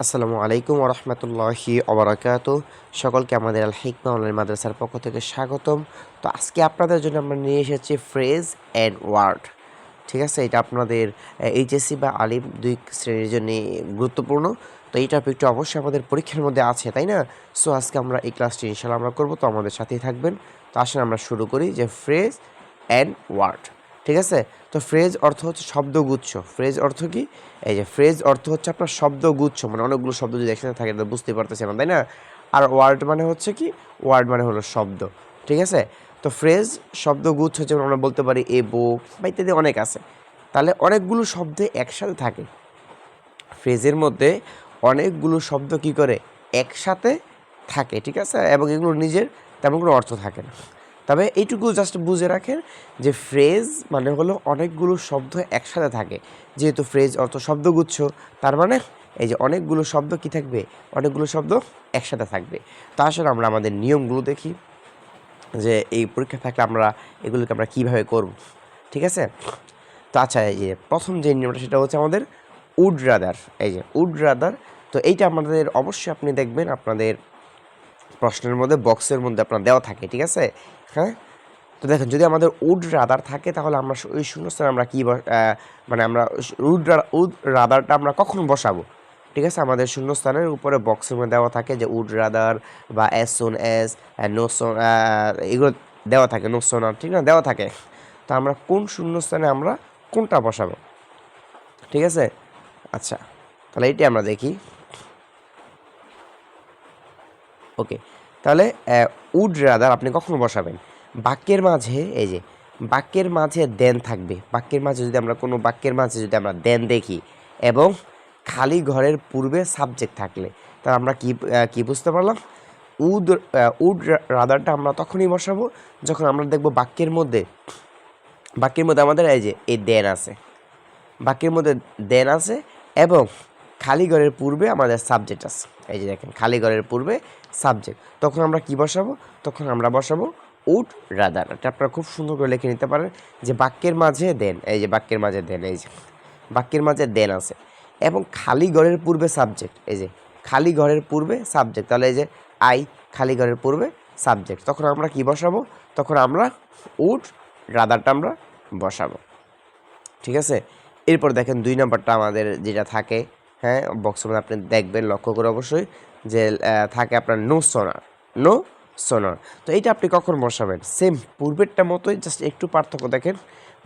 আসসালামু আলাইকুম ওরহমতুল্লাহি ওবরাকাতু। সকলকে আমাদের আল হিকমা অনলাইন মাদ্রাসার পক্ষ থেকে স্বাগতম। তো আজকে আপনাদের জন্য আমরা নিয়ে এসেছি ফ্রেজ অ্যান্ড ওয়ার্ড। ঠিক আছে, এটা আপনাদের এইচএসসি বা আলিম দুই শ্রেণীর জন্য গুরুত্বপূর্ণ। তো এই টপিকটা অবশ্যই আমাদের পরীক্ষার মধ্যে আছে, তাই না? সো আজকে আমরা এই ক্লাসটি ইনশাআল্লাহ আমরা করবো, তো আমাদের সাথেই থাকবেন। তো আসলে আমরা শুরু করি যে ফ্রেজ অ্যান্ড ওয়ার্ড। ঠিক আছে, তো ফ্রেজ অর্থ হচ্ছে শব্দগুচ্ছ। ফ্রেজ অর্থ কি? এই যে ফ্রেজ অর্থ হচ্ছে আপনার শব্দগুচ্ছ, মানে অনেকগুলো শব্দ যদি একসাথে থাকে তো বুঝতে পারতেছি না, তাই না? আর ওয়ার্ড মানে হচ্ছে কি? ওয়ার্ড মানে হলো শব্দ। ঠিক আছে, তো ফ্রেজ শব্দগুচ্ছ, যেমন আমরা বলতে পারি এ বুক বা ইত্যাদি অনেক আছে। তাহলে অনেকগুলো শব্দ একসাথে থাকে। ফ্রেজের মধ্যে অনেকগুলো শব্দ কি করে একসাথে থাকে, ঠিক আছে, এবং এগুলো নিজের তেমন কোনো অর্থ থাকে না। তবে এইটুকু জাস্ট বুঝে রাখেন যে ফ্রেজ মানে হলো অনেকগুলো শব্দ একসাথে থাকে। যেহেতু ফ্রেজ অর্থ শব্দগুচ্ছ, তার মানে এই যে অনেকগুলো শব্দ কি থাকবে, অনেকগুলো শব্দ একসাথে থাকবে। তা আসলে আমরা আমাদের নিয়মগুলো দেখি যে এই পরীক্ষা থাকলে আমরা এগুলোকে আমরা কীভাবে করব। ঠিক আছে, তো আচ্ছা, এই যে প্রথম যে নিয়মটা সেটা হচ্ছে আমাদের উড রাদার। এই যে উড রাদার, তো এইটা আমাদের অবশ্যই আপনি দেখবেন আপনাদের প্রশ্নের মধ্যে বক্সের মধ্যে আপনার দেওয়া থাকে, ঠিক আছে? হ্যাঁ, তো দেখেন যদি আমাদের উড রাদার থাকে তাহলে আমরা ওই শূন্যস্থানে আমরা কী মানে আমরা উড রাদারটা আমরা কখন বসাবো? ঠিক আছে, আমাদের শূন্যস্থানের উপরে বক্সের মধ্যে দেওয়া থাকে যে উড রাদার বা অ্যাজ সুন অ্যাজ, নো সোন, এগুলো দেওয়া থাকে, নো সোনার, ঠিক না, দেওয়া থাকে। তো আমরা কোন শূন্যস্থানে আমরা কোনটা বসাবো? ঠিক আছে, আচ্ছা, তাহলে এইটি আমরা দেখি। ওকে, তাহলে উড রাদার আপনি কখন বসাবেন? বাক্যের মাঝে, এই যে বাক্যের মাঝে দেন থাকবে। বাক্যের মাঝে যদি আমরা কোনো বাক্যের মাঝে যদি আমরা দেন দেখি এবং খালি ঘরের পূর্বে সাবজেক্ট থাকলে, তা আমরা কি বুঝতে পারলাম? উড রাদারটা আমরা তখনই বসাবো যখন আমরা দেখব বাক্যের মধ্যে আমাদের এই যে এই দেন আছে, বাক্যের মধ্যে দেন আছে এবং খালি ঘরের পূর্বে আমাদের সাবজেক্ট আছে। এই যে দেখেন, খালি ঘরের পূর্বে সাবজেক্ট, তখন আমরা কি বসাবো? তখন আমরা বসাবো উড রাদার। এটা আপনারা খুব সুন্দর করে লিখে নিতে পারেন যে বাক্যের মাঝে দেন, এই যে বাক্যের মাঝে দেন, এই যে বাক্যের মাঝে দেন আছে এবং খালি ঘরের পূর্বে সাবজেক্ট, এই যে খালি ঘরের পূর্বে সাবজেক্ট, তাহলে এই যে আই, খালি ঘরের পূর্বে সাবজেক্ট, তখন আমরা কি বসাবো? তখন আমরা উড রাদারটা আমরা বসাবো। ঠিক আছে, এরপর দেখেন 2 নম্বরটা আমাদের যেটা থাকে, হ্যাঁ, বক্সের মধ্যে আপনি দেখবেন, লক্ষ্য করে অবশ্যই, যে থাকে আপনার নো সোনার, নো সোনার। তো এইটা আপনি কখন বসাবেন? সেম পূর্বেরটা মতোই, জাস্ট একটু পার্থক্য দেখেন,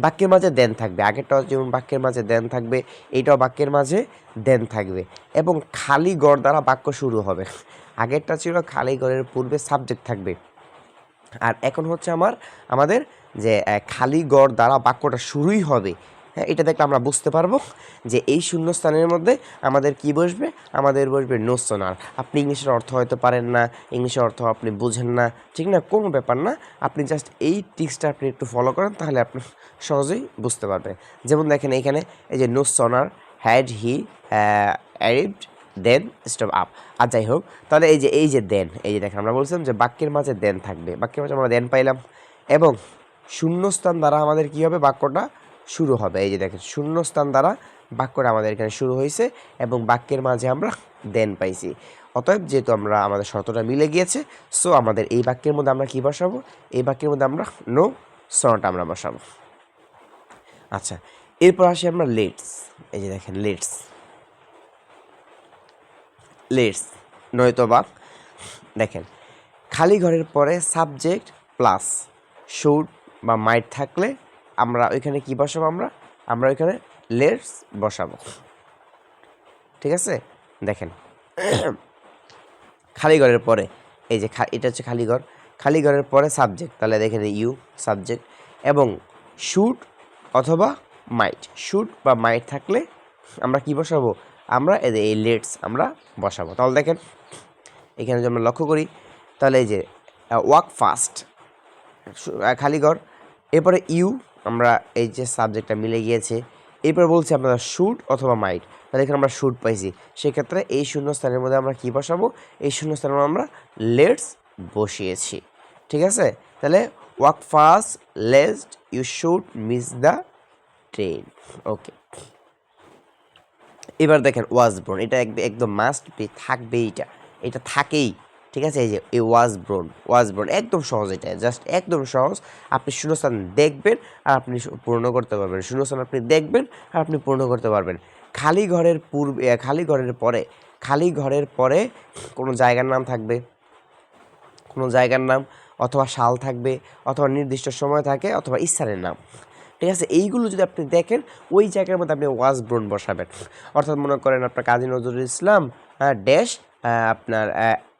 বাক্যের মাঝে দেন থাকবে। আগেরটাও যেমন বাক্যের মাঝে দেন থাকবে, এইটাও বাক্যের মাঝে দেন থাকবে এবং খালি গড় দ্বারা বাক্য শুরু হবে। আগেরটা ছিল খালি গড়ের পূর্বে সাবজেক্ট থাকবে, আর এখন হচ্ছে আমাদের যে খালি গড় দ্বারা বাক্যটা শুরুই হবে। হ্যাঁ, এটা দেখলে আমরা বুঝতে পারবো যে এই শূন্যস্থানের মধ্যে আমাদের কি বসবে? আমাদের বসবে নো সোনার। আপনি ইংলিশের অর্থ হয়তো পারেন না, ইংলিশের অর্থ আপনি বুঝেন না, ঠিক না, কোনো ব্যাপার না। আপনি জাস্ট এই টিক্সটা আপনি একটু ফলো করেন, তাহলে আপনি সহজেই বুঝতে পারবেন। যেমন দেখেন এইখানে এই যে no sooner had he arrived then stop up. আর যাই হোক, তাহলে এই যে দেন, এই যে দেখেন আমরা বলছিলাম যে বাক্যের মাঝে দেন থাকবে, বাক্যের মাঝে আমরা দেন পাইলাম এবং শূন্যস্থান দ্বারা আমাদের কি হবে? বাক্যটা শুরু হবে। এই যে দেখেন, শূন্যস্থান দ্বারা বাক্যটা আমাদের এখানে শুরু হয়েছে এবং বাক্যের মাঝে আমরা দেন পাইছি। অতএব যেহেতু আমাদের শর্তটা মিলে গিয়েছে, সো আমাদের এই বাক্যের মধ্যে আমরা কি বসাবো? এই বাক্যের মধ্যে আমরা নো সনটা আমরা বসাবো। আচ্ছা, এরপর আসি আমরা লেটস। এই যে দেখেন লেটস, লেটস নয়তোবা, দেখেন খালি ঘরের পরে সাবজেক্ট প্লাস শুড বা মাইট থাকলে আমরা ওইখানে কি বসাবো? আমরা ওইখানে লেটস বসাবো। ঠিক আছে, দেখেন খালি ঘরের পরে, এই যে এটা হচ্ছে খালি ঘর, খালি ঘরের পরে সাবজেক্ট, তাহলে দেখেন ইউ সাবজেক্ট এবং শুড অথবা মাইট, শুড বা মাইট থাকলে আমরা কি বসাবো? আমরা এই লেটস আমরা বসাবো। তাহলে দেখেন এখানে যদি আমরা লক্ষ্য করি, তাহলে এই যে ওয়াক ফাস্ট, খালি ঘর, এরপরে ইউ, আমরা এই যে সাবজেক্টটা মিলে গিয়েছে, এরপর বলছি আপনারা শুড অথবা মাইট, তাহলে এখানে আমরা শুড পাইছি, সেক্ষেত্রে এই শূন্যস্থানের মধ্যে আমরা কি বসাবো? এই শূন্যস্থানের মধ্যে আমরা লেটস বসিয়েছি। ঠিক আছে, তাহলে walk fast lest you should miss the train. Okay, এবার দেখেন ওয়াজ ব্রোন, এটা একদম মাস্ট বি, থাকবে, এটা থাকেই, ঠিক আছে। এই যে এই ওয়াজ ব্রোন একদম সহজ, এটা জাস্ট একদম সহজ। আপনি শূন্যস্থান দেখবেন আর আপনি পূর্ণ করতে পারবেন, শূন্যস্থান আপনি দেখবেন আর আপনি পূর্ণ করতে পারবেন। খালি ঘরের পূর্বে, খালি ঘরের পরে কোনো জায়গার নাম থাকবে, কোনো জায়গার নাম অথবা সাল থাকবে, অথবা নির্দিষ্ট সময় থাকে, অথবা স্থানের নাম, ঠিক আছে। এইগুলো যদি আপনি দেখেন, ওই জায়গার মধ্যে আপনি ওয়াজ ব্রোন বসাবেন। অর্থাৎ মনে করেন আপনার কাজী নজরুল ইসলাম ড্যাশ আপনার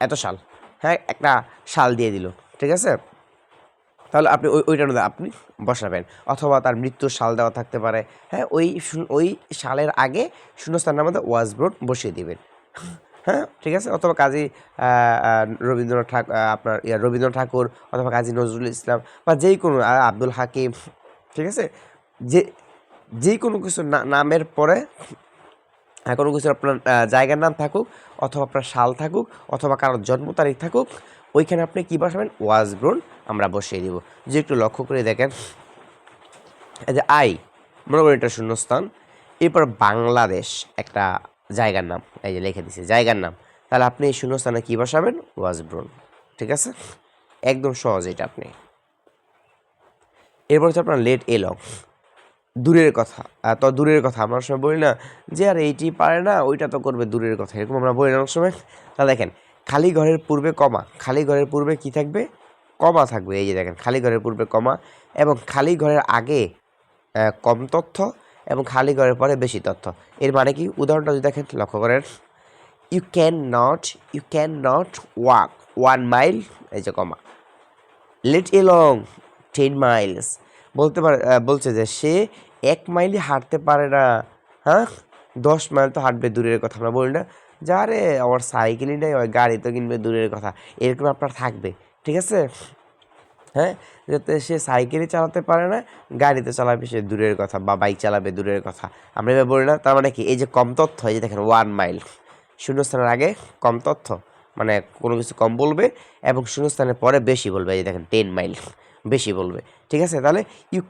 এত সাল, হ্যাঁ, একটা সাল দিয়ে দিল, ঠিক আছে। তাহলে আপনি ওইটার মধ্যে আপনি বসাবেন, অথবা তার মৃত্যুর সাল দেওয়া থাকতে পারে, হ্যাঁ, ওই সালের আগে শূন্যস্থানের মধ্যে ওয়াজ ব্রোন বসিয়ে দিবেন, হ্যাঁ, ঠিক আছে। অথবা কাজী রবীন্দ্রনাথ ঠাকুর, আপনার রবীন্দ্রনাথ ঠাকুর, অথবা কাজী নজরুল ইসলাম, বা যেই কোনো আব্দুল হাকিম, ঠিক আছে। যে যে কোনো কিছু নামের পরে কোনো কিছু আপনার জায়গার নাম থাকুক, অথবা আপনার সাল থাকুক, অথবা কারোর জন্ম তারিখ থাকুক, ওইখানে আপনি কী বসাবেন, ওয়াজ ব্রোন আমরা বসিয়ে দিব। যে একটু লক্ষ্য করে দেখেন, এই যে মনে করেন এটা শূন্যস্থান, এরপর বাংলাদেশ একটা জায়গার নাম, এই যে লিখে দিছি জায়গার নাম, তাহলে আপনি এই শূন্যস্থানে কী বসাবেন, ওয়াজ ব্রোন, ঠিক আছে। একদম সহজ এটা আপনি। এরপর হচ্ছে আপনার লেট এলং, দূরের কথা, তো দূরের কথা আমরা সময় বলি না যে আর এইটি পারে না, ওইটা তো করবে, দূরের কথা, এরকম আমরা বলি না অনেক সময়। তাহলে দেখেন, খালি ঘরের পূর্বে কমা, খালি ঘরের পূর্বে কি থাকবে, কমা থাকবে, এই যে দেখেন খালি ঘরের পূর্বে কমা, এবং খালি ঘরের আগে কম তথ্য, এবং খালি ঘরের পরে বেশি তথ্য। এর মানে কি, উদাহরণটা যদি দেখেন, লক্ষ্য করেন, you can not walk 1 mile, এই যে কমা, লেট এলং 10 মাইলস, বলছে যে সে 1 মাইলই হাঁটতে পারে না, হ্যাঁ, 10 মাইল তো হাঁটবে, দূরের কথা। আমরা বলি না যা রে আমার সাইকেলই নেই, ওই গাড়ি তো কিনবে, দূরের কথা, এরকম আপনার থাকবে, ঠিক আছে, হ্যাঁ। যাতে সে সাইকেলই চালাতে পারে না, গাড়িতে চালাবে সে, দূরের কথা, বা বাইক চালাবে, দূরের কথা, আমরা এবার বলি না। তার মানে কি, এই যে কম তথ্য, এই যে দেখেন 1 মাইল, শূন্যস্থানের আগে কম তথ্য, মানে কোনো কিছু কম বলবে, এবং শূন্যস্থানের পরে বেশি বলবে, এই যে দেখেন 10 মাইল, বেশি বলবে, ঠিক আছে। তাহলে you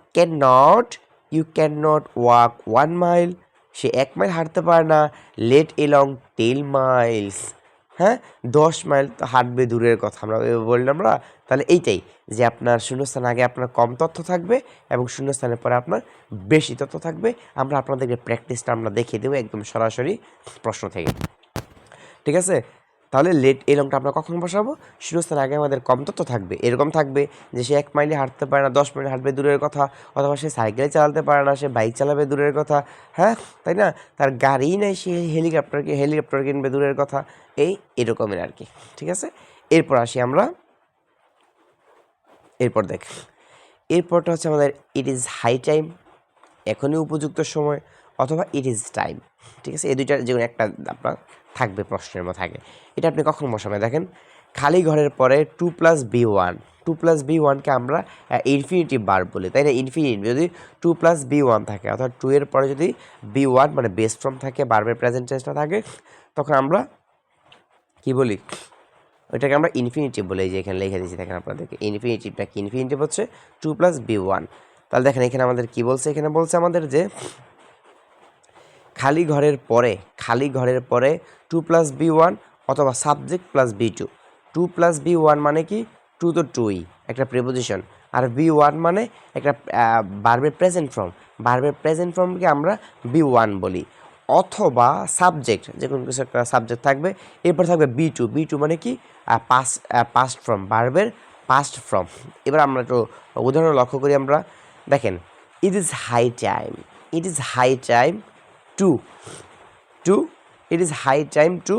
can not walk 1 mile, সে 1 মাইল হাঁটতে পারে না, লেট এলং 10 মাইলস, হ্যাঁ, 10 মাইল তো হাঁটবে, দূরের কথা, আমরা বললাম আমরা। তাহলে এইটাই, যে আপনার শূন্যস্থান আগে আপনার কম তথ্য থাকবে, এবং শূন্যস্থানের পরে আপনার বেশি তথ্য থাকবে। আমরা আপনাদেরকে প্র্যাকটিসটা আমরা দেখিয়ে দেবো একদম সরাসরি প্রশ্ন থেকে, ঠিক আছে। তাহলে লেট এই লংটা আমরা কখন বসাবো, শূন্যস্থান আগে আমাদের কম তথ্য থাকবে, এরকম থাকবে যে সে 1 মাইলে হাঁটতে পারে না, 10 মাইল হাঁটবে, দূরের কথা, অথবা সে সাইকেলে চালাতে পারে না, সে বাইক চালাবে, দূরের কথা, হ্যাঁ, তাই না, তার গাড়িই নেই, সে হেলিকপ্টার কিনবে, দূরের কথা, এরকমের আর কি, ঠিক আছে। এরপর আসি আমরা, এরপর দেখ, এরপরটা হচ্ছে আমাদের ইট ইজ হাই টাইম, এখনই উপযুক্ত সময়, অথবা ইট ইজ টাইম, ঠিক আছে। এই দুইটার যে কোনো একটা আপনার থাকবে প্রশ্নের মধ্যে থাকে। এটা আপনি কখন বসাবেন, দেখেন, খালি ঘরের পরে 2+B1, 2+B1কে আমরা ইনফিনিটিভ ভার্ব বলি, তাই না। ইনফিনিটিভ যদি 2+B1 থাকে, অর্থাৎ 2 এর পরে যদি B1 মানে বেস ফর্ম থাকে, ভার্বের প্রেজেন্ট টেন্সটা থাকে, তখন আমরা কি বলি, ওইটাকে আমরা ইনফিনিটিভ বলি। এই যে এখানে লিখে দিয়েছি, দেখেন আপনাদেরকে, ইনফিনিটিভটা কি, ইনফিনিটিভ হচ্ছে 2+B1। তাহলে দেখেন এখানে আমাদের কি বলছে, এখানে বলছে আমাদের যে খালি ঘরের পরে 2+B1 অথবা সাবজেক্ট প্লাস B2। 2+B1 মানে কি, 2 তো 2ই, একটা প্রিপোজিশন, আর B1 মানে একটা ভার্বের প্রেজেন্ট ফর্মকে আমরা B1 বলি, অথবা সাবজেক্ট, যে কোনো কিছু একটা সাবজেক্ট থাকবে, এরপর থাকবে B2 মানে কি, পাস্ট ফর্ম, ভার্বের পাস্ট ফর্ম। এবার আমরা একটু উদাহরণ লক্ষ্য করি, আমরা দেখেন, it is high time to it is high time to,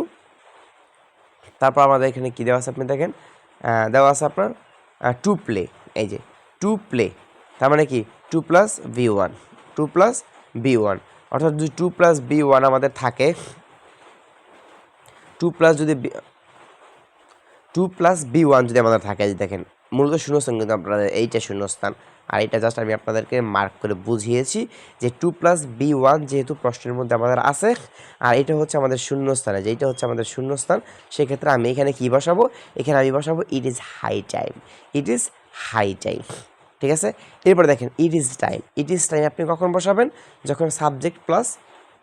তারপর আমাদের এখানে কী দেওয়া আছে আপনি দেখেন, দেওয়া আছে আপনার টু প্লে, এই যে টু প্লে, তার মানে কি 2+B1, অর্থাৎ যদি 2+B1 আমাদের থাকে, 2+B1 যদি আমাদের থাকে, যে দেখেন মূলত শূন্যস্থান কিন্তু আপনাদের এইটা শূন্যস্থান, আর এটা জাস্ট আমি আপনাদেরকে মার্ক করে বুঝিয়েছি যে 2+B1 যেহেতু প্রশ্নের মধ্যে আমাদের আছে, আর এটা হচ্ছে আমাদের শূন্যস্থানে, যেটা হচ্ছে আমাদের শূন্যস্থান, সেক্ষেত্রে আমি এখানে কি বসাবো, এখানে আমি বসাবো ইট ইজ হাই টাইম, ঠিক আছে। এরপর দেখেন ইট ইজ টাইম আপনি কখন বসাবেন, যখন সাবজেক্ট প্লাস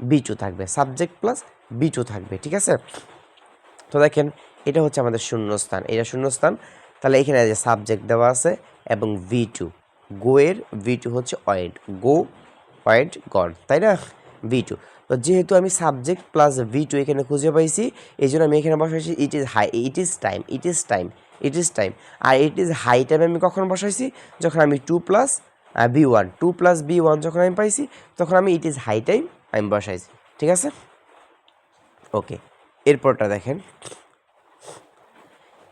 বি2 থাকবে, সাবজেক্ট প্লাস বি2 থাকবে, ঠিক আছে। তো দেখেন এটা হচ্ছে আমাদের শূন্যস্থান, এটা শূন্যস্থান। তাহলে এখানে যে সাবজেক্ট দেওয়া আছে এবং ভি2, গো এর ভি2 হচ্ছে ওয়েন্ট, গো ওয়েন্ট গন, তাই না, ভি2। তো যেহেতু আমি সাবজেক্ট প্লাস ভি2 এখানে খুঁজে পাইছি, এই জন্য আমি এখানে বসাইছি it is high, it is time, it is time, it is time. আর ইট ইজ হাই টাইম আমি কখন বসাইছি, যখন আমি 2 প্লাস বি1, 2 প্লাস বি1 যখন আমি পাইছি, তখন আমি ইট ইজ হাই টাইম আমি বসাইছি, ঠিক আছে। ওকে, এরপরটা দেখেন,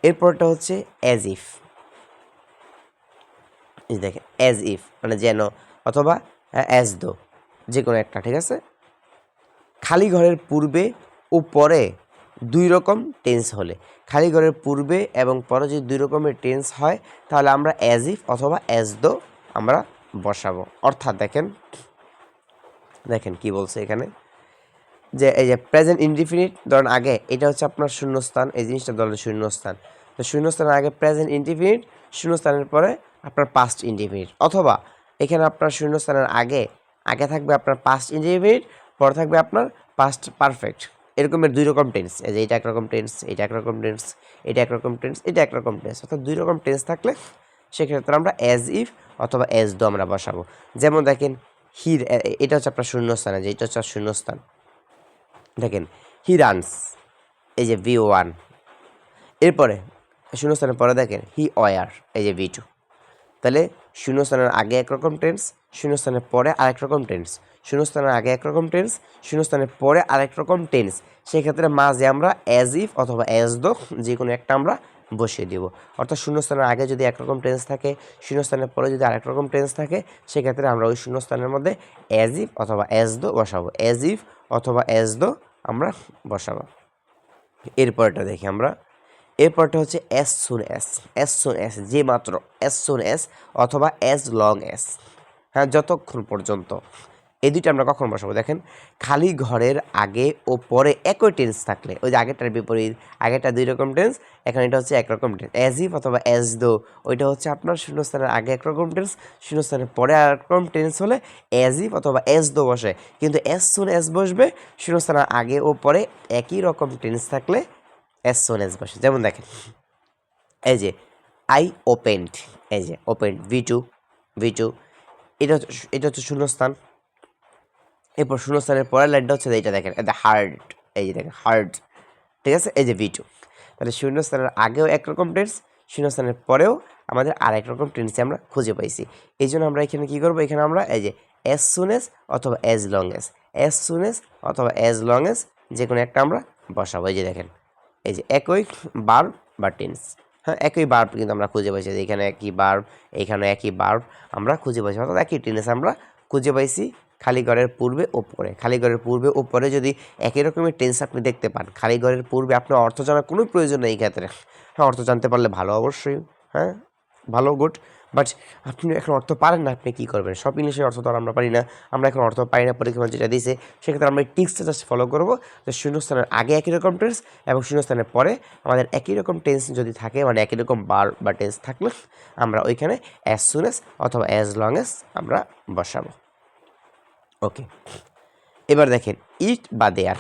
এরপরটা হচ্ছে অ্যাজ ইফ। এই দেখেন অ্যাজ ইফ মানে যেন, অথবা অ্যাজ দো, যে কোনো একটা, ঠিক আছে। খালি ঘরের পূর্বে ও পরে দুই রকম টেন্স হলে, খালি ঘরের পূর্বে এবং পরে যদি দুই রকমের টেন্স হয়, তাহলে আমরা অ্যাজ ইফ অথবা অ্যাজ দো আমরা বসাবো। অর্থাৎ দেখেন, দেখেন কি বলছে এখানে, যে এই যে প্রেজেন্ট ইনডিফিনিট ধরেন আগে, এটা হচ্ছে আপনার শূন্যস্থান, এই জিনিসটা ধরেন শূন্যস্থান, তো শূন্যস্থানের আগে প্রেজেন্ট ইনডিফিনিট, শূন্যস্থানের পরে আপনার পাস্ট ইনডিফিনিট, অথবা এখানে আপনার শূন্যস্থানের আগে আগে থাকবে আপনার পাস্ট ইনডিফিনিট, পরে থাকবে আপনার পাস্ট পারফেক্ট। এরকমের দুই রকম টেন্স, এই যে এটা একরকম টেন্স, এটা একরকম টেন্স, এটা একরকম টেন্স, এটা একরকম টেন্স, অর্থাৎ দুই রকম টেন্স থাকলে সেক্ষেত্রে আমরা অ্যাজ ইফ অথবা অ্যাজ দো আমরা বসাবো। যেমন দেখেন হির, এটা হচ্ছে আপনার শূন্যস্থান, যে এটা হচ্ছে শূন্যস্থান। দেখেন হি রানস, এই যে ভি1, এরপরে শূন্যস্থানের পরে দেখেন হি ওয়ার, এই যে ভি2। তাহলে শূন্যস্থানের আগে একরকম টেন্স, শূন্যস্থানের পরে আরেক রকম টেন্স, শূন্যস্থানের আগে একরকম টেন্স, শূন্যস্থানের পরে আরেক রকম টেন্স। সেক্ষেত্রে মাঝে আমরা অ্যাজ ইফ অথবা অ্যাজ দো যে কোনো একটা আমরা বসিয়ে দিব। অর্থাৎ শূন্যস্থানের আগে যদি একরকম টেন্স থাকে, শূন্যস্থানের পরে যদি আরেক রকম টেন্স থাকে, সেক্ষেত্রে আমরা ওই শূন্যস্থানের মধ্যে অ্যাজ ইফ অথবা অ্যাজ দো বসাবো, অ্যাজ ইফ অথবা অ্যাজ দো আমরা বসাবো। এরপরটা দেখি আমরা, এরপরটা হচ্ছে as soon as, as soon as যে মাত্র, অ্যাজ সুন অ্যাজ অথবা অ্যাজ লং অ্যাজ, হ্যাঁ যতক্ষণ পর্যন্ত। এই দুইটা আমরা কখন বসাবো, দেখেন খালি ঘরের আগে ও পরে একই টেন্স থাকলে, ওই যে আগেরটার বিপরীত, আগেরটা দুই রকম টেন্স, এখন এটা হচ্ছে একরকম টেন্স, অ্যাজ ইফ অথবা অ্যাজ দো, ওইটা হচ্ছে আপনার শূন্যস্থানের আগে একরকম টেন্স, শূন্যস্থানের পরে আরেকরকম টেন্স হলে অ্যাজ ইফ অথবা অ্যাজ দো বসে। কিন্তু অ্যাজ সুন অ্যাজ বসবে শূন্যস্থানের আগে ও পরে একই রকম টেন্স থাকলে অ্যাজ সুন অ্যাজ বসে। যেমন দেখেন এই যে আই ওপেন্ড, এই যে ওপেন্ড ভি2, ভি2, এটা হচ্ছে শূন্যস্থান। এরপর শূন্যস্থানের পরের লাইনটা হচ্ছে এইটা দেখেন, দ্য হার্ট, এই যে দেখেন হার্ট, ঠিক আছে, এই যে ভি2। তাহলে শূন্যস্থানের আগেও একরকম টেন্স, শূন্যস্থানের পরেও আমাদের আরেক রকম টেন্সে আমরা খুঁজে পাইছি। এই জন্য আমরা এখানে কী করবো, এখানে আমরা এই যে অ্যাজ সুন এস অথবা as long S, as soon S অথবা অ্যাজ লং এস যে কোনো একটা আমরা বসাবো। এই যে দেখেন এই যে একই বার্ব বা টেন্স, হ্যাঁ একই বার্ব কিন্তু আমরা খুঁজে পাইছি, এখানে একই বার্ব, এখানে একই বার্ব আমরা খুঁজে পাইছি, অর্থাৎ একই টেন্স আমরা খুঁজে পাইছি খালি ঘরের পূর্বে ও পরে। খালি ঘরের পূর্বে ও পরে যদি একই রকমের টেন্স আপনি দেখতে পান, খালি ঘরের পূর্বে আপনার অর্থ জানার কোনো প্রয়োজন নেই এই ক্ষেত্রে, হ্যাঁ অর্থ জানতে পারলে ভালো অবশ্যই, হ্যাঁ ভালো গুড। বাট আপনি এখন অর্থ পারেন না, আপনি কী করবেন, সব ইংলিশের অর্থ তো আর আমরা পারি না, আমরা এখন অর্থ পাই না, পরীক্ষা যেটা দিয়েছে সেক্ষেত্রে আমরা এই টিক্সটা জাস্ট ফলো করবো, যে শূন্যস্থানের আগে একই রকম টেন্স এবং শূন্যস্থানের পরে আমাদের একই রকম টেন্স যদি থাকে, মানে একই রকম বার বা টেন্স থাকলে আমরা ওইখানে অ্যাজ সুন এস অথবা অ্যাজ লং এস আমরা বসাবো। ওকে, এবার দেখেন ইট বা দেয়ার,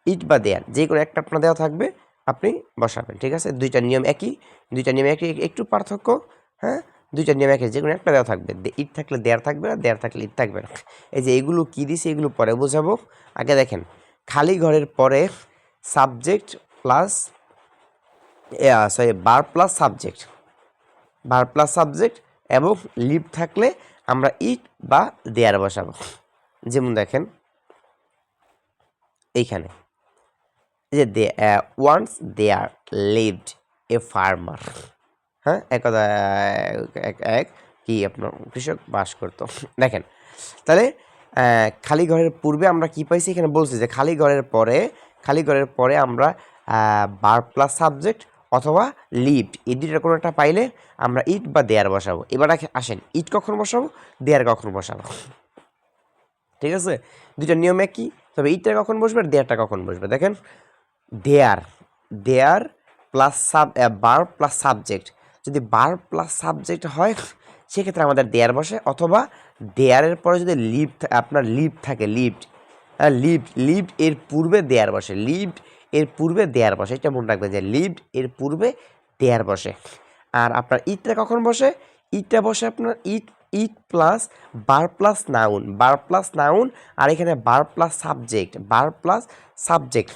ইট বা দেয়ার যে কোনো একটা আপনার দেওয়া থাকবে আপনি বসাবেন, ঠিক আছে। দুইটা নিয়ম একই, দুইটা নিয়ম একই, একটু পার্থক্য, হ্যাঁ দুইটা নিয়ম একই, যে কোনো একটা দেওয়া থাকবে, ইট থাকলে দেয়ার থাকবে না, দেয়ার থাকলে ইট থাকবে না। এই যে এগুলো কী দিছে এগুলো পরে বোঝাবো। আগে দেখেন খালি ঘরের পরে subject plus verb plus subject, verb plus subject এবং লিভ থাকলে আমরা ইট বা দেয়ার বসাবো। যেমন দেখেন এইখানে যে once there lived a farmer, হ্যাঁ একদা এক কি আপনার কৃষক বাস করতো। দেখেন তাহলে খালি ঘরের পূর্বে আমরা কি পাইছি, এখানে বলছি যে খালি ঘরের পরে আমরা ভার্ব প্লাস সাবজেক্ট অথবা লিভড এই দুইটার কোনো একটা পাইলে আমরা ইট বা দেয়ার বসাবো। এবার আসেন ইট কখন বসাবো, দেয়ার কখন বসাবো, ঠিক আছে। দুইটা নিয়ম একই, তবে ইটটা কখন বসবে আর দেয়ারটা কখন বসবে। দেখেন দেয়ার, দেয়ার প্লাস ভার্ব প্লাস সাবজেক্ট, যদি ভার্ব প্লাস সাবজেক্ট হয় সেক্ষেত্রে আমাদের দেয়ার বসে, অথবা দেয়ারের পরে যদি লিভ আপনার লিভ থাকে, লিভড লিভড এর পূর্বে দেয়ার বসে, লিভড এর পূর্বে দেয়ার বসে, এটা মনে রাখবেন যে লিভড এর পূর্বে দেয়ার বসে। আর আপনার ইটটা কখন বসে? ইটটা বসে আপনার ইট প্লাস বার প্লাস নাউন, বার প্লাস নাউন, আর এখানে বার প্লাস সাবজেক্ট।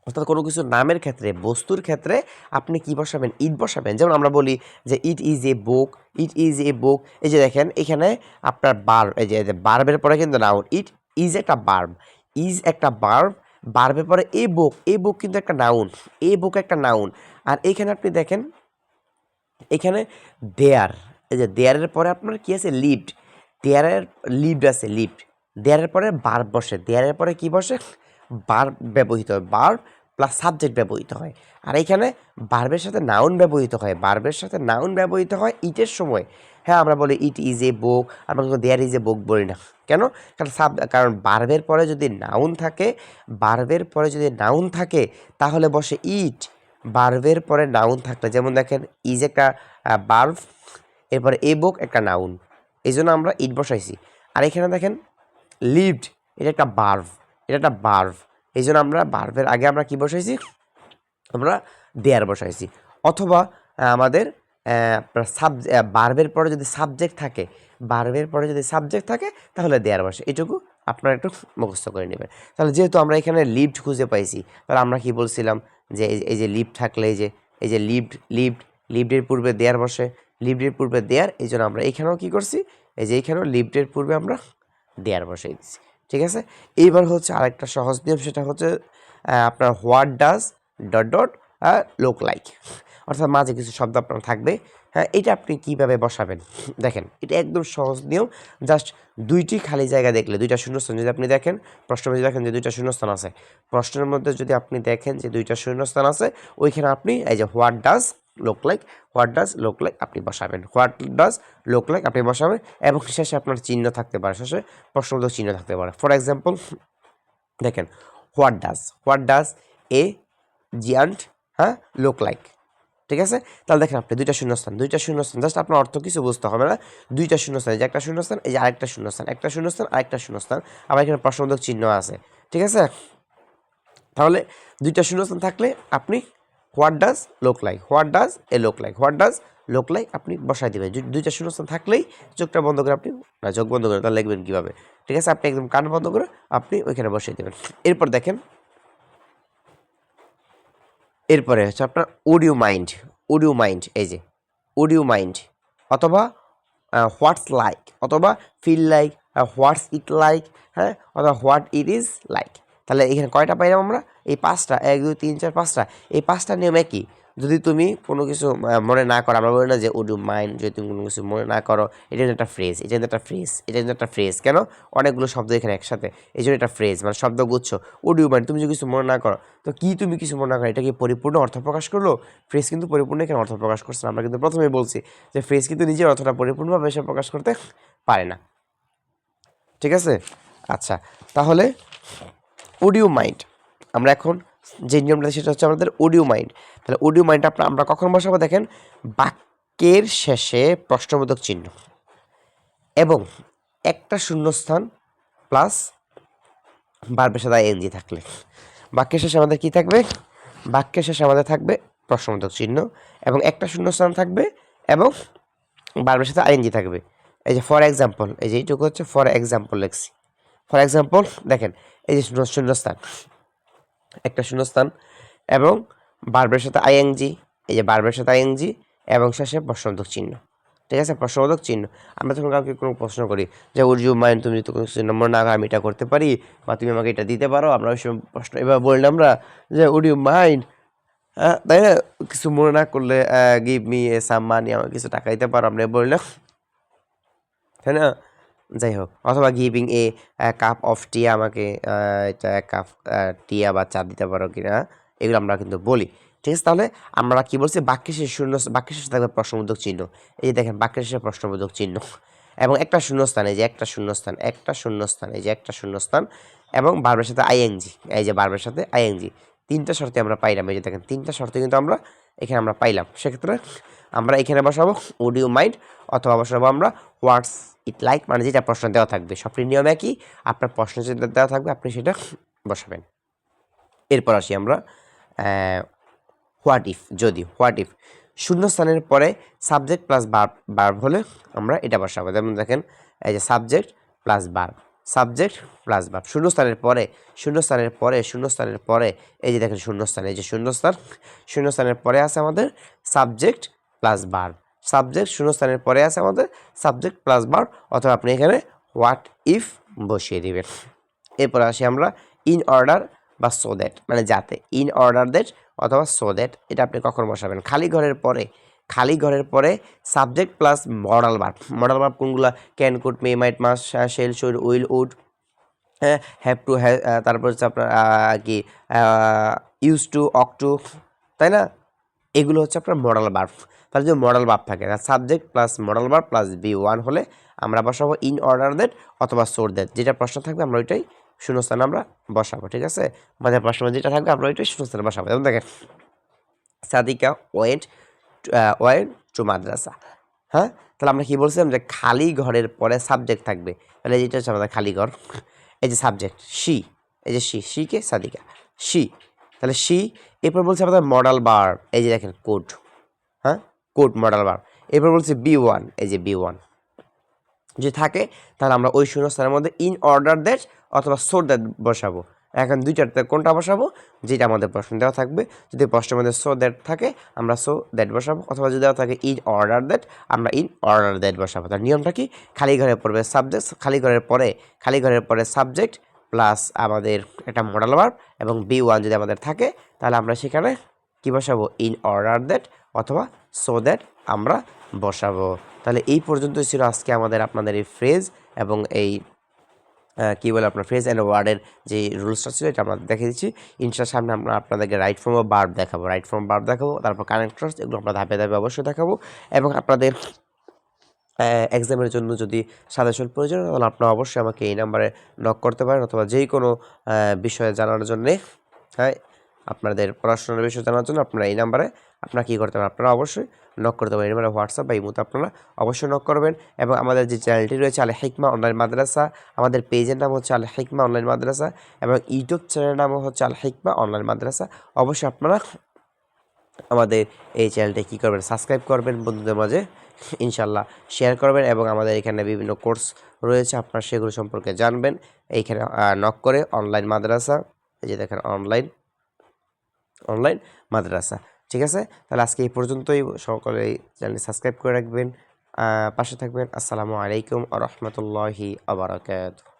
অর্থাৎ কোনো কিছু নামের ক্ষেত্রে, বস্তুর ক্ষেত্রে আপনি কি বসাবেন? ইট বসাবেন। যেমন আমরা বলি যে it is a book, it is a বুক। এই যে দেখেন এখানে আপনার বার্ব, এই যে বার্বের পরে কিন্তু নাউন, ইট ইজ একটা বার্ব, ইজ একটা বার্ব, বার্বের পরে এ বুক কিন্তু একটা নাউন, এ বুক একটা নাউন। আর এইখানে আপনি দেখেন এখানে দেয়ার, এই যে দেয়ারের পরে আপনার কি আছে? লিভড, দেয়ারের লিভড আছে, লিভড। দেয়ারের পরে বার্ব বসে, দেয়ারের পরে কি বসে? বার্ব ব্যবহৃত হয়, বার্ব প্লাস সাবজেক্ট ব্যবহৃত হয়। আর এখানে বার্বের সাথে নাউন ব্যবহৃত হয়, বার্বের সাথে নাউন ব্যবহৃত হয় ইটের সময়। হ্যাঁ, আমরা বলি ইট ইজ এ বুক, আমরা কিন্তু দেয়ার ইজ এ বুক বলি না। কেন? কারণ বার্বের পরে যদি নাউন থাকে, বার্বের পরে যদি নাউন থাকে তাহলে বসে ইট। বার্বের পরে নাউন থাকলে, যেমন দেখেন ইজ একটা বার্ব, এরপরে এ বুক একটা নাউন, এই জন্য আমরা ইট বসাইছি। আর এখানে দেখেন লিভড, এটা একটা বার্ব, এটা একটা বার্ব, এই জন্য আমরা বার্বের আগে আমরা কি বসাইছি? আমরা দেয়ার বসাইছি। অথবা আমাদের বার্বের পরে যদি সাবজেক্ট থাকে, বার্বের পরে যদি সাবজেক্ট থাকে তাহলে দেয়ার বসে। এটুকু আপনারা একটু মুখস্থ করে নেবেন। তাহলে যেহেতু আমরা এখানে লিভড খুঁজে পাইছি, তাহলে আমরা কি বলছিলাম যে এই যে লিভড থাকলে এই যে লিভডের পূর্বে দেয়ার বসে, লিভডের পূর্বে দেয়ার, এই জন্য আমরা এখানেও কি করছি? এই যে এইখানেও লিভডের পূর্বে আমরা দেয়ার বসাই দিচ্ছি। ঠিক আছে? এইবার হচ্ছে আরেকটা সহজ নিয়ম, সেটা হচ্ছে আপনার what does dot dot look like, অর্থাৎ মাঝে কিছু শব্দ আপনার থাকবে। হ্যাঁ, এটা আপনি কিভাবে বসাবেন দেখেন, এটা একদম সহজ নিয়ম। জাস্ট দুইটি খালি জায়গা দেখলে, দুইটা শূন্যস্থান যদি আপনি দেখেন, প্রশ্নের মধ্যে দেখেন যে দুইটা শূন্যস্থান আছে, প্রশ্নের মধ্যে যদি আপনি দেখেন যে দুইটা শূন্যস্থান আছে, ওইখানে আপনি এই যে what does look like, what does look like আপনি বসাবেন, হোয়াট ডাজ লুক লাইক আপনি বসাবেন, এবং শেষে আপনার চিহ্ন থাকতে পারে, শেষে প্রশ্নবোধক চিহ্ন থাকতে পারে। ফর এক্সাম্পল দেখেন what does a giant look like. ঠিক আছে? তাহলে দেখেন আপনি দুইটা শূন্যস্থান, জাস্ট আপনার অর্থ কিছু বুঝতে হবে না। দুইটা শূন্যস্থান, এই যে একটা শূন্যস্থান, এই যে আরেকটা শূন্যস্থান, একটা শূন্যস্থান আরেকটা শূন্যস্থান, আবার এখানে প্রশ্নবোধক চিহ্ন আছে। ঠিক আছে? তাহলে দুইটা শূন্যস্থান থাকলে আপনি what does look like, what does a look like, what does look like আপনি বসাই দেবেন। দুইটা শূন্যস্থান থাকলেই চোখটা বন্ধ করে আপনি, না চোখ বন্ধ করে তাহলে লিখবেন কীভাবে? ঠিক আছে? আপনি একদম কান বন্ধ করে আপনি ওইখানে বসিয়ে দেবেন। এরপর দেখেন, এরপরে হচ্ছে আপনার উড ইউ মাইন্ড, এই যে উড ইউ মাইন্ড, অথবা হোয়াটস লাইক, অথবা feel like, what's it like, হ্যাঁ, অথবা হোয়াট ইট ইজ লাইক। তাহলে এখানে কয়টা পাইলাম আমরা? এই পাঁচটা, 1 2 3 4 5টা। এই পাঁচটা নিয়ম একই। যদি তুমি কোনো কিছু মনে না করো, আমরা বলি না যে উড ইউ মাইন্ড, যদি তুমি কোনো কিছু মনে না করো, এটা কিন্তু একটা ফ্রেজ, এটা কিন্তু একটা ফ্রেজ, এটা কিন্তু একটা ফ্রেজ। কেন? অনেকগুলো শব্দ এখানে একসাথে, এই জন্য এটা ফ্রেজ, মানে শব্দগুচ্ছ। উড ইউ মাইন্ড, তুমি যদি কিছু মনে না করো, তো কি তুমি কিছু মনে না করো, এটা কি পরিপূর্ণ অর্থ প্রকাশ করলো? ফ্রেজ কিন্তু পরিপূর্ণ এখানে অর্থ প্রকাশ করছে না। আমরা কিন্তু প্রথমেই বলছি যে ফ্রেজ কিন্তু নিজের অর্থটা পরিপূর্ণভাবে এসে প্রকাশ করতে পারে না। ঠিক আছে? আচ্ছা, তাহলে উড ইউ মাইন্ড, আমরা এখন যে নিয়মটা সেটা হচ্ছে আমাদের উড ইউ মাইন্ড। তাহলে উড ইউ মাইন্ডটা আমরা কখন বসাবো? দেখেন, বাক্যের শেষে প্রশ্নবোধক চিহ্ন এবং একটা শূন্যস্থান প্লাস ভার্বের সাথে আইএনজি থাকলে। বাক্যের শেষে আমাদের কি থাকবে? বাক্যের শেষে আমাদের থাকবে প্রশ্নবোধক চিহ্ন এবং একটা শূন্যস্থান থাকবে এবং ভার্বের সাথে আইএনজি থাকবে। এই যে ফর এক্সাম্পল, এই যে এইটুকু হচ্ছে ফর এক্সাম্পল লিখছি। ফর এক্সাম্পল দেখেন, এই যে শূন্যস্থান, একটা শূন্যস্থান এবং ভার্বের সাথে আইএনজি, এই যে ভার্বের সাথে আইএনজি এবং শেষে প্রশ্নবোধক চিহ্ন। ঠিক আছে? প্রশ্নবোধক চিহ্ন। আমরা যখন কাউকে কোনো প্রশ্ন করি যে উড ইউ মাইন্ড, তুমি যদি কোনো নম্বর না আমি এটা করতে পারি, বা তুমি আমাকে এটা দিতে পারো, আমরা ওই সময় প্রশ্ন এবার বললাম আমরা যে উড ইউ মাইন্ড, তাই না? কিছু মনে না করলে গিভ মি এ সাম মানি, আমাকে কিছু টাকা দিতে পারো, আমরা বললাম, তাই না? যাই হোক, অথবা গিভিং এ কাপ অফ টি, আমাকে এটা এক কাপ টিয়া বা চা দিতে পারো কিনা, এগুলো আমরা কিন্তু বলি। ঠিক আছে? তাহলে আমরা কি বলছি? বাক্যের শেষে থাকবে প্রশ্নবোধক চিহ্ন। এই যে দেখেন, বাক্যের শেষে প্রশ্নবোধক চিহ্ন এবং একটা শূন্যস্থান, এই যে একটা শূন্যস্থান, এই যে একটা শূন্যস্থান এবং ভার্বের সাথে আইএনজি, এই যে ভার্বের সাথে আইএনজি। তিনটা শর্তে আমরা পাইলাম। এই যে দেখেন, তিনটা শর্তে কিন্তু আমরা এখানে আমরা পাইলাম। সেক্ষেত্রে আমরা এখানে বসাবো উড ইউ মাইন্ড, অথবা বসাবো আমরা হোয়াটস ইট লাইক মানে যেটা প্রশ্ন দেওয়া থাকবে, সবটি নিয়ম একই, আপনার প্রশ্ন যেটা দেওয়া থাকবে আপনি সেটা বসাবেন। এরপর আসি আমরা হোয়াট ইফ, যদি হোয়াট ইফ শূন্যস্থানের পরে সাবজেক্ট প্লাস ভার্ব হলে আমরা এটা বসাবো। যেমন দেখেন এই যে subject plus verb, subject plus verb, শূন্যস্থানের পরে শূন্যস্থানের পরে শূন্যস্থানের পরে এই যে দেখেন শূন্যস্থান, এই যে শূন্যস্থান, শূন্যস্থানের পরে আছে আমাদের সাবজেক্ট প্লাস ভার্ব, সাবজেক্ট শূন্যস্থানের পরে আছে আমাদের সাবজেক্ট প্লাস ভার্ব, অথবা আপনি এখানে হোয়াট ইফ বসিয়ে দিবেন। এরপর আসি আমরা ইন অর্ডার বা সো দ্যাট, মানে যাতে, ইন অর্ডার দ্যাট অথবা সো দ্যাট, এটা আপনি কখন বসাবেন? খালি ঘরের পরে, খালি ঘরের পরে subject plus modal verb, modal verb কোনগুলো? Can, could, may, might, must, shall, should, will, would, হ্যাঁ, হ্যাভ টু, হ্যাভ, তারপর হচ্ছে আপনার কি ইউজ টু, অক টু, তাই না? এগুলো হচ্ছে আপনার মডাল ভার্ব। তাহলে যদি মডাল ভার্ব থাকে, subject plus modal verb plus be one হলে আমরা বসাবো ইন অর্ডার দ্যাট অথবা সোর দ্যাট, যেটা প্রশ্ন থাকবে আমরা ওইটাই শূন্যস্থানে আমরা বসাবো। ঠিক আছে, আমাদের প্রশ্ন যেটা থাকবে আমরা ওইটাই শূন্যস্থানে বসাবো। যেমন দেখেন সাদিকা ওয়েন্ট টু মাদ্রাসা, হ্যাঁ, তাহলে আমরা কি বলছিলাম যে খালি ঘরের পরে সাবজেক্ট থাকবে, তাহলে যেটা হচ্ছে আমাদের খালি ঘর, এই যে সাবজেক্ট শি, এই যে শি কে সাদিকা, শি, তাহলে শি, এরপর বলছে আমাদের মডাল ভার্ব, এই যে দেখেন কোড, হ্যাঁ, কোড মডাল ভার্ব, এরপর বলছে বি ওয়ান, এই যে বি ওয়ান যদি থাকে তাহলে আমরা ওই শূন্যস্থানের মধ্যে ইন অর্ডার দ্যাট অথবা সোর দ্যাট বসাবো। এখন দুইটাতে কোনটা বসাবো? যেটা আমাদের প্রশ্ন দেওয়া থাকবে, যদি প্রশ্নের মধ্যে সো দ্যাট থাকে আমরা সো দ্যাট বসাবো, অথবা যদি দেওয়া থাকে ইন অর্ডার দ্যাট আমরা ইন অর্ডার দ্যাট বসাবো। তার নিয়মটা কি? খালি ঘরে পড়বে সাবজেক্ট, খালি ঘরের পরে সাবজেক্ট প্লাস আমাদের একটা মডাল ভার্ব এবং বি ওয়ান যদি আমাদের থাকে তাহলে আমরা সেখানে কি বসাবো? ইন অর্ডার দ্যাট অথবা সো দ্যাট আমরা বসাবো। তাহলে এই পর্যন্তই ছিল আজকে আপনাদের এই ফ্রেজ এবং এই কী বলে আপনার ফ্রেজ অ্যান্ড ওয়ার্ডের যে রুলসটা ছিল এটা আমরা দেখে দিচ্ছি। ইনশাল্লাহ সামনে আমরা আপনাদেরকে রাইট ফর্ম অফ ভার্ব দেখাবো, তারপর কানেক্টরস, এগুলো আমরা ধাপে ধাপে অবশ্যই দেখাবো। এবং আপনাদের এক্সামের জন্য যদি সাজেশন প্রয়োজন তাহলে আপনারা অবশ্যই আমাকে এই নাম্বারে নক করতে পারেন, অথবা যেই কোনো বিষয়ে জানার জন্যে, হ্যাঁ, আপনাদের পড়াশোনার বিষয় জানার জন্য আপনারা এই নাম্বারে আপনারা কী করতে পারেন? আপনারা অবশ্যই নক করতে পারেন, মানে হোয়াটসঅ্যাপ বা ইমোতে আপনারা অবশ্যই নক করবেন। এবং আমাদের যে চ্যানেলটি রয়েছে আল হিকমা অনলাইন মাদ্রাসা, আমাদের পেজের নাম হচ্ছে আল হিকমা অনলাইন মাদ্রাসা এবং ইউটিউব চ্যানেলের নামও হচ্ছে আল হিকমা অনলাইন মাদ্রাসা। অবশ্যই আপনারা আমাদের এই চ্যানেলটি কী করবেন? সাবস্ক্রাইব করবেন, বন্ধুদের মাঝে ইনশাল্লাহ শেয়ার করবেন, এবং আমাদের এখানে বিভিন্ন কোর্স রয়েছে আপনারা সেগুলো সম্পর্কে জানবেন। এইখানে নক করে অনলাইন মাদ্রাসা, এই যে দেখেন অনলাইন মাদ্রাসা। ঠিক আছে, তাহলে আজকে এই পর্যন্তই। সকলে এই চ্যানেলটি সাবস্ক্রাইব করে রাখবেন, পাশে থাকবেন। আসসালামু আলাইকুম ওয়া রাহমাতুল্লাহি ওয়া বারাকাতুহু।